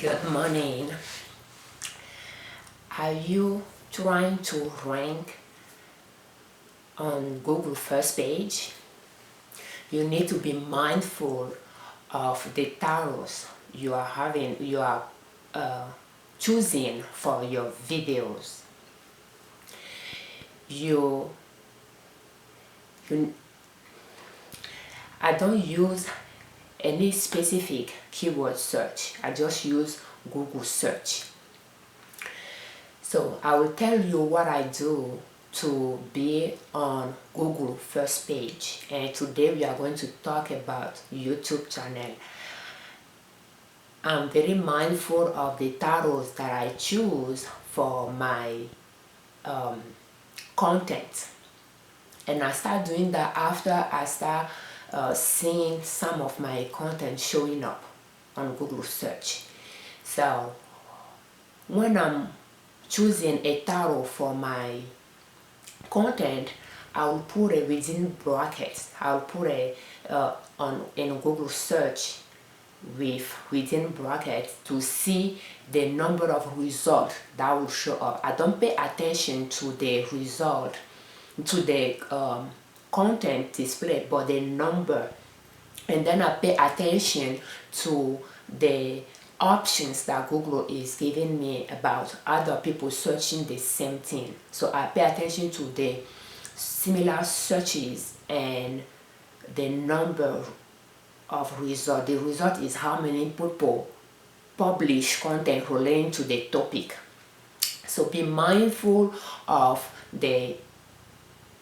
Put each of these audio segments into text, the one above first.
Good morning. Are you trying to rank on Google first page? You need to be mindful of the titles you are choosing for your videos. I don't use any specific keyword search. I just use Google search. So I will tell you what I do to be on Google first page, and today we are going to talk about YouTube channel. I'm very mindful of the titles that I choose for my content, and I start doing that after I start seeing some of my content showing up on Google search. So when I'm choosing a title for my content, I will put it within brackets. I'll put it in Google search within brackets to see the number of results that will show up. I don't pay attention to the result, to the content displayed, but the number, and then I pay attention to the options that Google is giving me about other people searching the same thing. So I pay attention to the similar searches and the number of results. The result is how many people publish content relating to the topic. So be mindful of the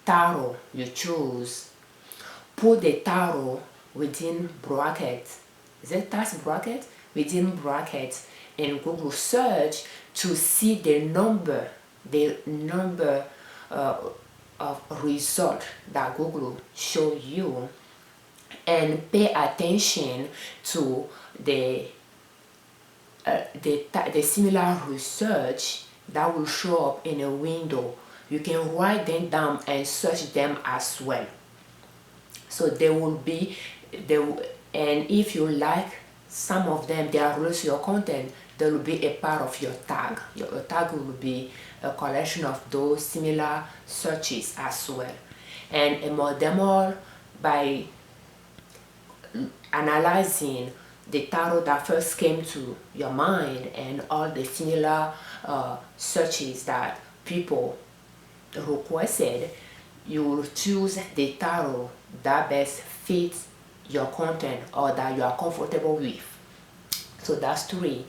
title you choose. Put the title within brackets. Is it task bracket? Within brackets in Google search to see the number of result that Google show you, and pay attention to the similar research that will show up in a window. You can write them down and search them as well. So they will be and if you like some of them, they are related to your content, they will be a part of your tag. Your tag will be a collection of those similar searches as well. And among them all, by analyzing the title that first came to your mind and all the similar searches that people requested, you will choose the title that best fits your content or that you are comfortable with. So that's 3.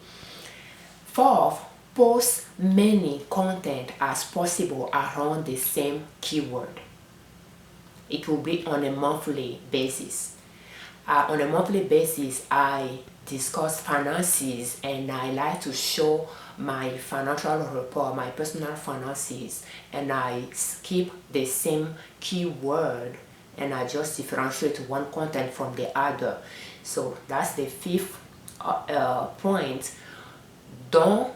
4th, post many content as possible around the same keyword. It will be on a monthly basis. On a monthly basis, I discuss finances, and I like to show my financial report, my personal finances, and I skip the same keyword and I just differentiate one content from the other. So that's the 5th point. Don't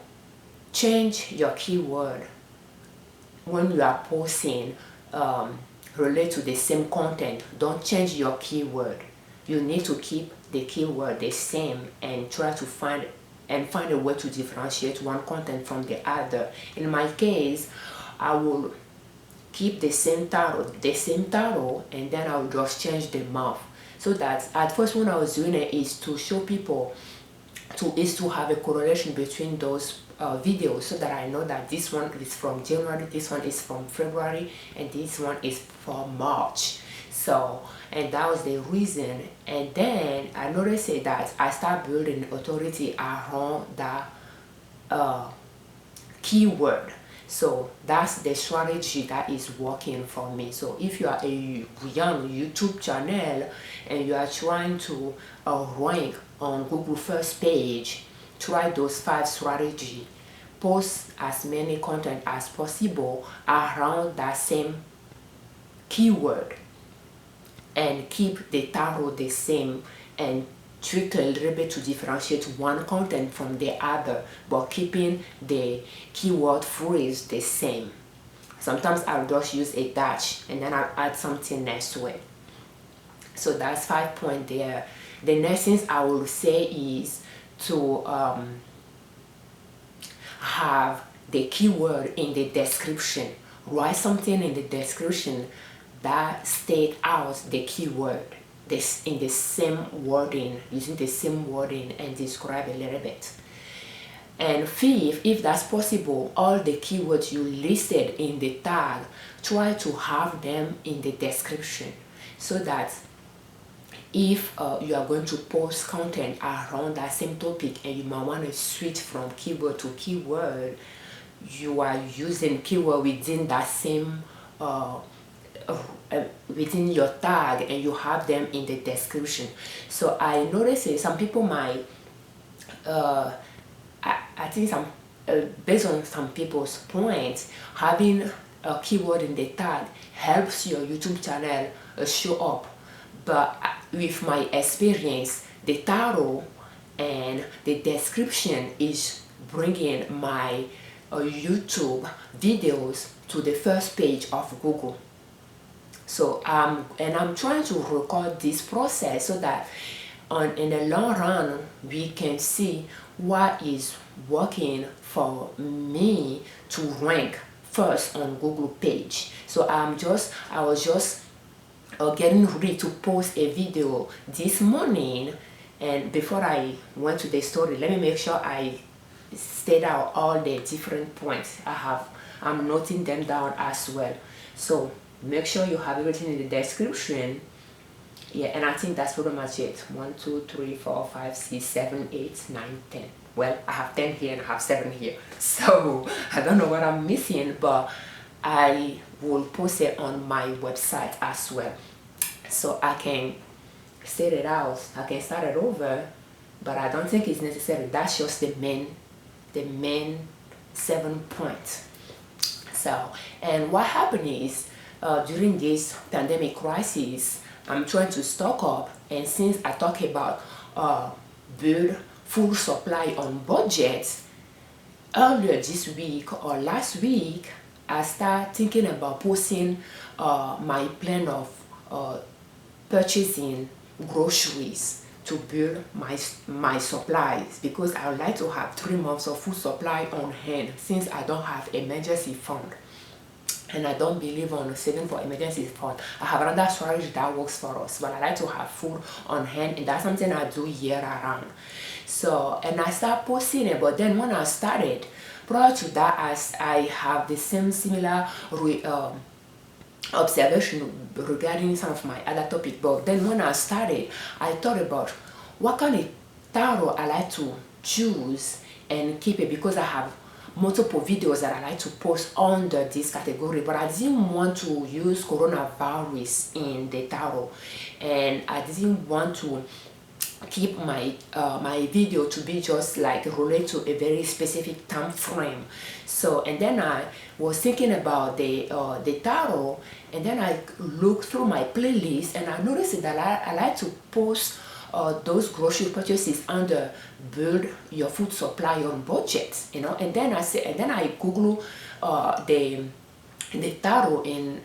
change your keyword when you are posting relate to the same content. Don't change your keyword. You need to keep the keyword the same and try to find a way to differentiate one content from the other. In my case, I will keep the same title, and then I will just change the month. So that at first when I was doing it is to show people to have a correlation between those videos, so that I know that this one is from January, this one is from February, and this one is from March. So, and that was the reason. And then I noticed that I start building authority around that keyword. So that's the strategy that is working for me. So if you are a young YouTube channel and you are trying to rank on Google first page, try those 5 strategies. Post as many content as possible around that same keyword, and keep the title the same, and tweak a little bit to differentiate one content from the other, but keeping the keyword phrase the same. Sometimes I'll just use a dash and then I'll add something next to it. So that's 5 points there. The next thing I will say is to have the keyword in the description. Write something in the description that state out the keyword this in the same wording, using the same wording, and describe a little bit. And fifth, if that's possible, all the keywords you listed in the tag, try to have them in the description, so that if you are going to post content around that same topic and you might want to switch from keyword to keyword, you are using keyword within that same within your tag, and you have them in the description. So I noticed some people might I think some based on some people's points, having a keyword in the tag helps your YouTube channel show up. But with my experience, the title and the description is bringing my YouTube videos to the first page of Google. So and I'm trying to record this process so that in the long run we can see what is working for me to rank first on Google page. So I was just getting ready to post a video this morning, and before I went to the story, let me make sure I state out all the different points I'm noting them down as well. So make sure you have everything in the description. Yeah, and I think that's pretty much it. 1 2 3 4 5 6 7 8 9 10. Well, I have 10 here and I have 7 here, so I don't know what I'm missing, but I will post it on my website as well, so I can state it out. I can start it over, but I don't think it's necessary. That's just the main 7 points. So, and what happened is during this pandemic crisis, I'm trying to stock up, and since I talk about build full supply on budget, earlier this week or last week, I started thinking about posting my plan of purchasing groceries to build my supplies, because I would like to have 3 months of food supply on hand, since I don't have emergency fund. And I don't believe on saving for emergency fund. I have another storage that works for us, but I like to have food on hand, and that's something I do year around. So, and I start posting it, but then when I started, prior to that, I have the similar observation regarding some of my other topics. But then when I started, I thought about what kind of title I like to choose and keep it, because I have multiple videos that I like to post under this category, but I didn't want to use coronavirus in the title, and I didn't want to keep my my video to be just like related to a very specific time frame. So, and then I was thinking about the title, and then I looked through my playlist, and I noticed that I like to post those grocery purchases under build your food supply on budget, and then I Google the title in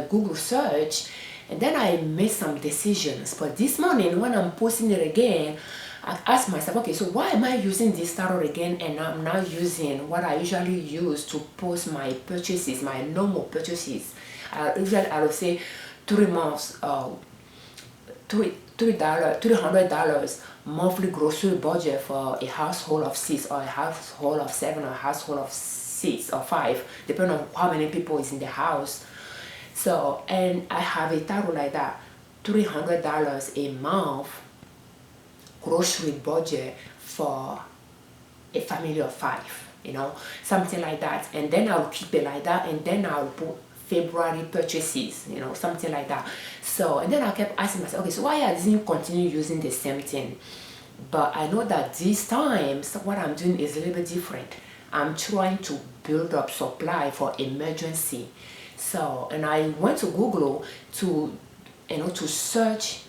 Google search, and then I made some decisions. But this morning when I'm posting it again, I asked myself, okay, so why am I using this title again, and I'm not using what I usually use to post my purchases, my normal purchases? I would say 3 months, $300 monthly grocery budget for a household of 6, or a household of 7, or a household of 6 or 5, depending on how many people is in the house. So, and I have a title like that, $300 a month grocery budget for a family of 5, something like that. And then I'll keep it like that, and then I'll put February purchases, something like that. So, and then I kept asking myself, okay, so why I didn't continue using the same thing? But I know that this time, what I'm doing is a little bit different. I'm trying to build up supply for emergency. So, and I went to Google to search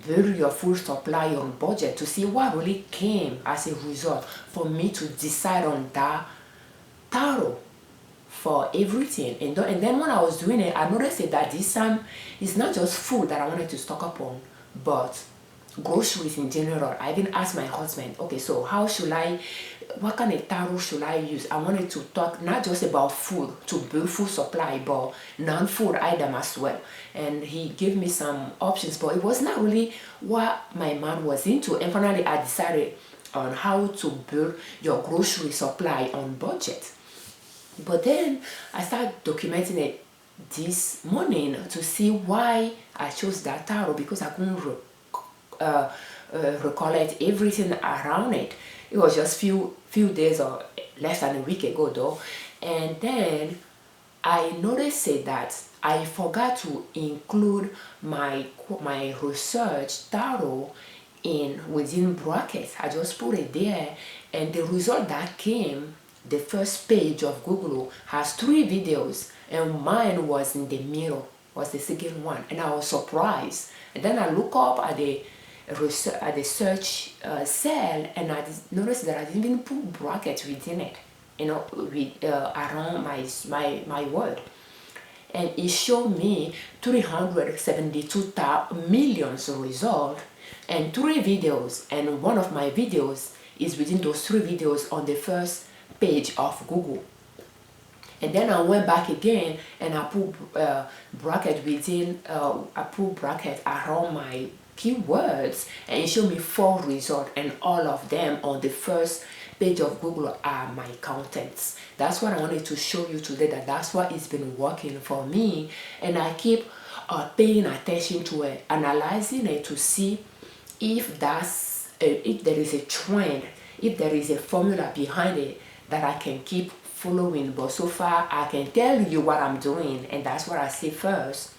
build your food supply on budget, to see what really came as a result for me to decide on that title for everything. And then when I was doing it, I noticed that this time it's not just food that I wanted to stock up on, but groceries in general. I even asked my husband, okay, so what kind of tarot should I use? I wanted to talk not just about food, to build food supply, but non-food item as well. And he gave me some options, but it was not really what my mind was into. And finally, I decided on how to build your grocery supply on budget. But then I started documenting it this morning to see why I chose that tarot, because I couldn't recollect everything around it. It was just few days or less than a week ago though. And then I noticed that I forgot to include my research tarot within brackets. I just put it there, and the result that came, the first page of Google has 3 videos, and mine was in the middle, was the second one, and I was surprised. And then I look up at the search cell, and I noticed that I didn't even put brackets within it, around my word. And it showed me 372 million result and 3 videos, and one of my videos is within those 3 videos on the first page of Google. And then I went back again and I put I put bracket around my keywords, and it showed me 4 results, and all of them on the first page of Google are my contents. That's what I wanted to show you today, that's what it's been working for me. And I keep paying attention to it, analyzing it to see if if there is a trend, if there is a formula behind it that I can keep following. But so far I can tell you what I'm doing, and that's what I say first.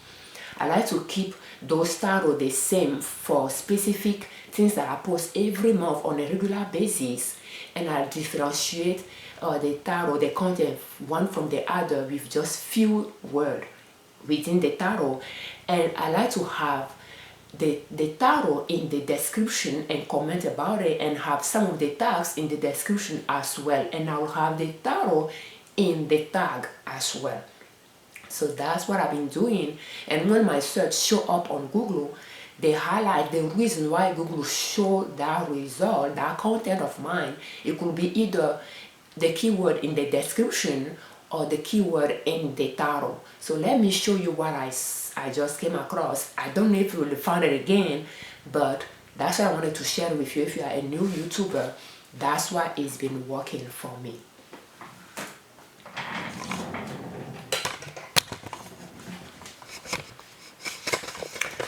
I like to keep those tarot the same for specific things that I post every month on a regular basis, and I differentiate the tarot, the content, one from the other with just few words within the tarot. And I like to have the tarot in the description and comment about it, and have some of the tags in the description as well, and I will have the tarot in the tag as well. So that's what I've been doing. And when my search show up on Google, they highlight the reason why Google showed that result, that content of mine. It could be either the keyword in the description or the keyword in the tarot. So let me show you what I just came across. I don't know if you will find it again, but that's what I wanted to share with you. If you are a new YouTuber, that's why it's been working for me.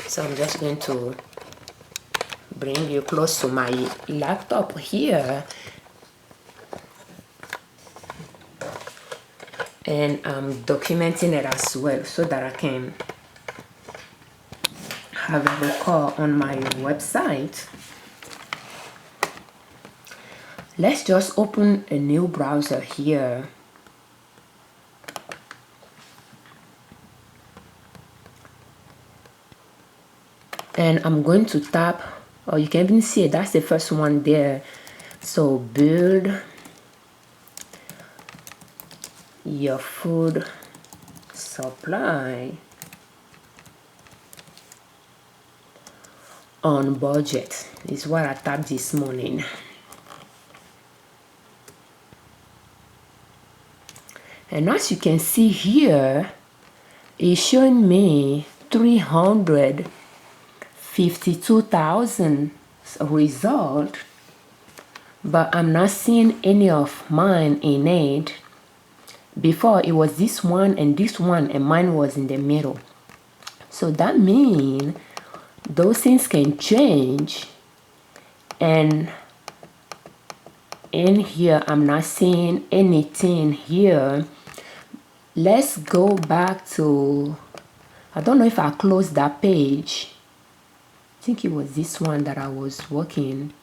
So I'm just going to bring you close to my laptop here, and I'm documenting it as well so that I can have a record on my website. Let's just open a new browser here. And I'm going to tap, or you can even see it, that's the first one there. So build your food supply on budget is what I tapped this morning. And as you can see here, it's showing me 352,000 result, but I'm not seeing any of mine in it. Before it was this one, and mine was in the middle. So that means those things can change, and in here I'm not seeing anything here. Let's go back to, I don't know if I closed that page. I think it was this one that I was working.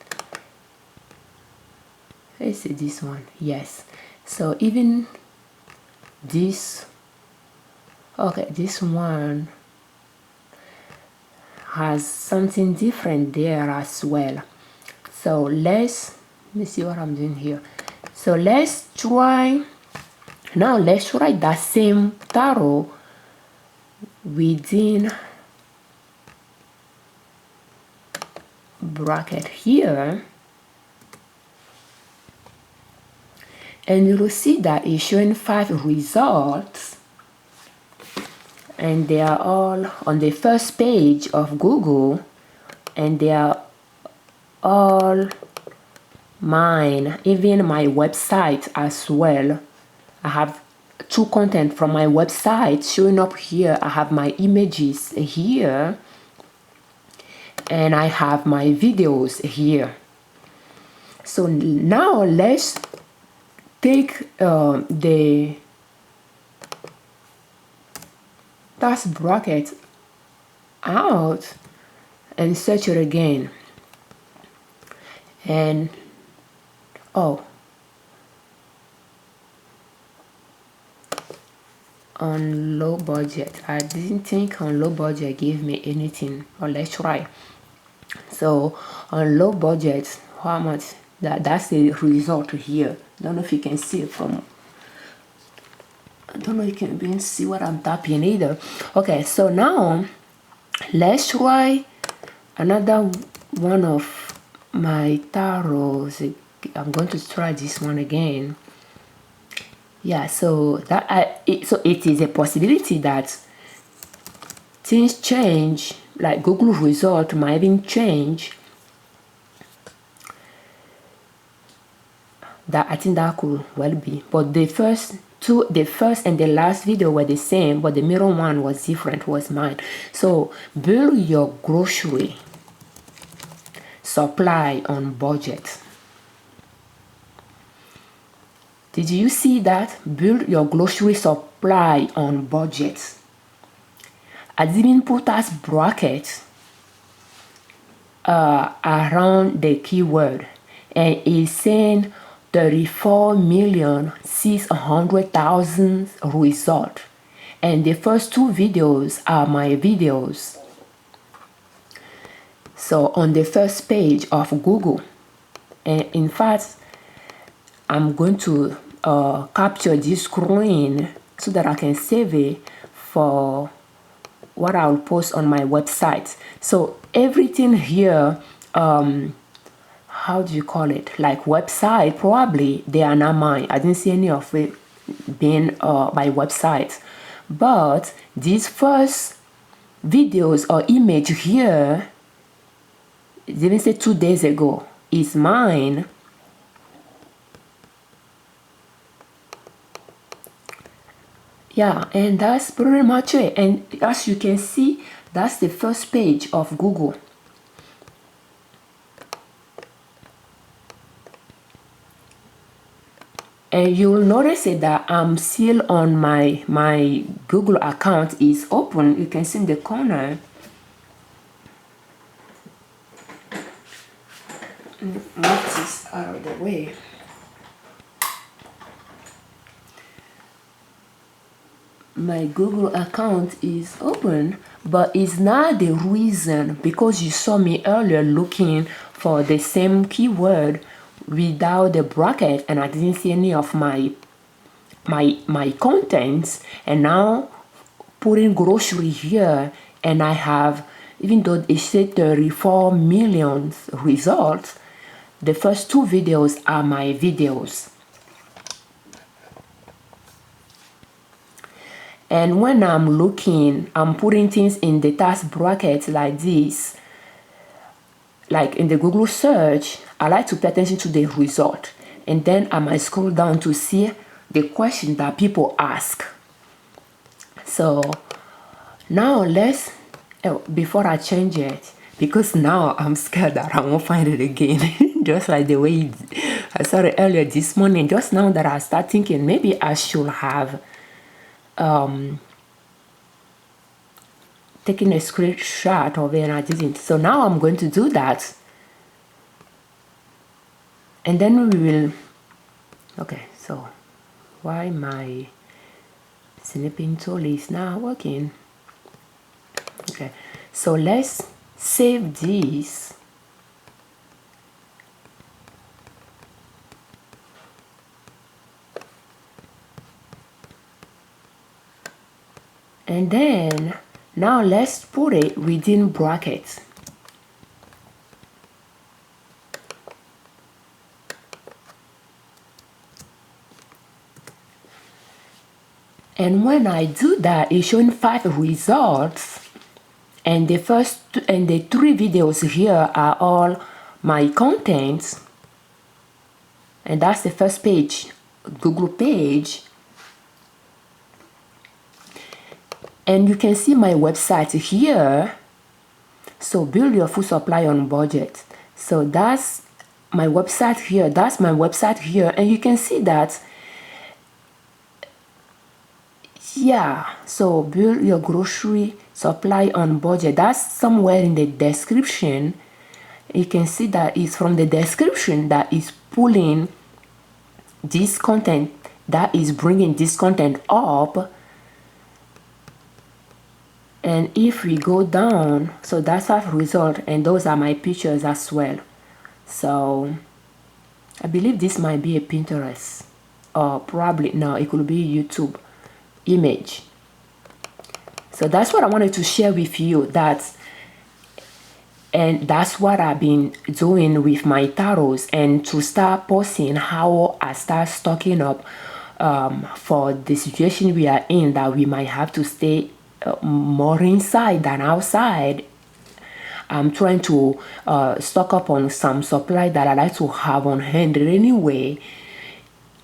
Let's see, this one, yes. So even this, okay, this one has something different there as well. So let me see what I'm doing here. So let's try, now let's try that same tarot within bracket here, and you will see that it's showing 5 results, and they are all on the first page of Google, and they are all mine, even my website as well. I have 2 content from my website showing up here. I have my images here, and I have my videos here. So now let's take the task bracket out and search it again. And oh, on low budget, I didn't think on low budget gave me anything. Well, let's try. So on low budget, how much? That's the result here. Don't know if you can see it from, I don't know if you can even see what I'm tapping either. Okay, so now let's try another one of my tarots. I'm going to try this one again. Yeah, so it is a possibility that things change, like Google result might even change. That I think that could well be, but the first and the last video were the same, but the middle one was different, was mine. So build your grocery supply on budget. Did you see that? Build your grocery supply on budget. I didn't put as bracket around the keyword, and it's saying 34,600,000 result, and the first 2 videos are my videos. So on the first page of Google, and in fact I'm going to capture this screen so that I can save it for what I'll post on my website. So everything here, how do you call it, like website, probably they are not mine. I didn't see any of it being my website, but these first videos or image here, it didn't say 2 days ago, is mine. Yeah, and that's pretty much it. And as you can see, that's the first page of Google. And you'll notice that I'm still on my Google account is open. You can see in the corner. Move this out of the way. My Google account is open, but it's not the reason, because you saw me earlier looking for the same keyword without the bracket, and I didn't see any of my contents, and now putting grocery here, and I have, even though it said 34 million results, the first 2 videos are my videos. And when I'm looking, I'm putting things in the task bracket like this, like in the Google search, I like to pay attention to the result. And then I might scroll down to see the question that people ask. So now let's, before I change it, because now I'm scared that I won't find it again. Just like the way I saw it earlier this morning, just now that I start thinking maybe I should have taking a screenshot of it, and I didn't. So now I'm going to do that, and then we will. Okay, so why my snipping tool is not working? Okay, so let's save this. And then now let's put it within brackets. And when I do that, it's showing 5 results. And the 3 videos here are all my contents. And that's the first page, Google page. And you can see my website here. So build your food supply on budget. So that's my website here. That's my website here. And you can see that, yeah, so build your grocery supply on budget. That's somewhere in the description. You can see that it's from the description that is pulling this content, that is bringing this content up. And if we go down, so that's our result, and those are my pictures as well. So I believe this might be a Pinterest, or probably no, it could be YouTube image. So that's what I wanted to share with you. And that's what I've been doing with my tarots, and to start posting how I start stocking up for the situation we are in, that we might have to stay more inside than outside. I'm trying to stock up on some supply that I like to have on hand anyway.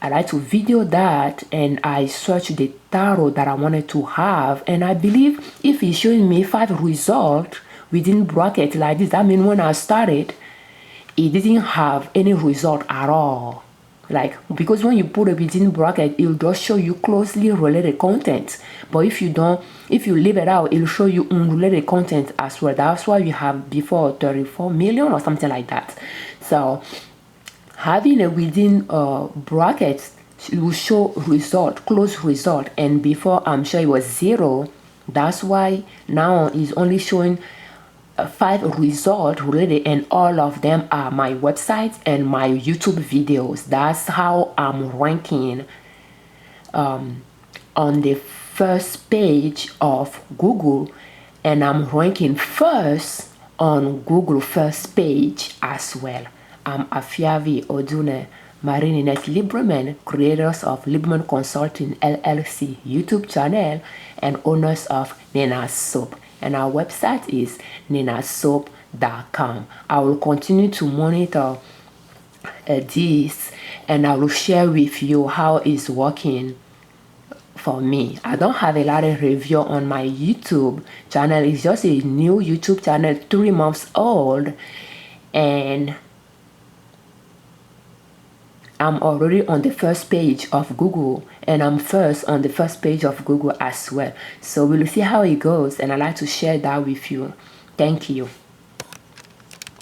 I like to video that, and I search the tarot that I wanted to have, and I believe if it's showing me 5 results within bracket like this, that means when I started, it didn't have any result at all. Like, because when you put it within bracket, it'll just show you closely related content. But if you leave it out, it'll show you unrelated content as well. That's why you have before 34 million or something like that. So having it within brackets, it will show result, close result, and before I'm sure it was 0. That's why now it's only showing 5 results related, and all of them are my websites and my YouTube videos. That's how I'm ranking on the first page of Google, and I'm ranking first on Google first page as well. I'm Afiavi Odune Marininette Liberman, creators of Liberman Consulting L.L.C YouTube channel and owners of Nina's Soap. And our website is ninasoap.com. I will continue to monitor this, and I will share with you how it's working for me. I don't have a lot of review on my YouTube channel. It's just a new YouTube channel, 3 months old, and I'm already on the first page of Google, and I'm first on the first page of Google as well. So we'll see how it goes, and I'd like to share that with you. Thank you.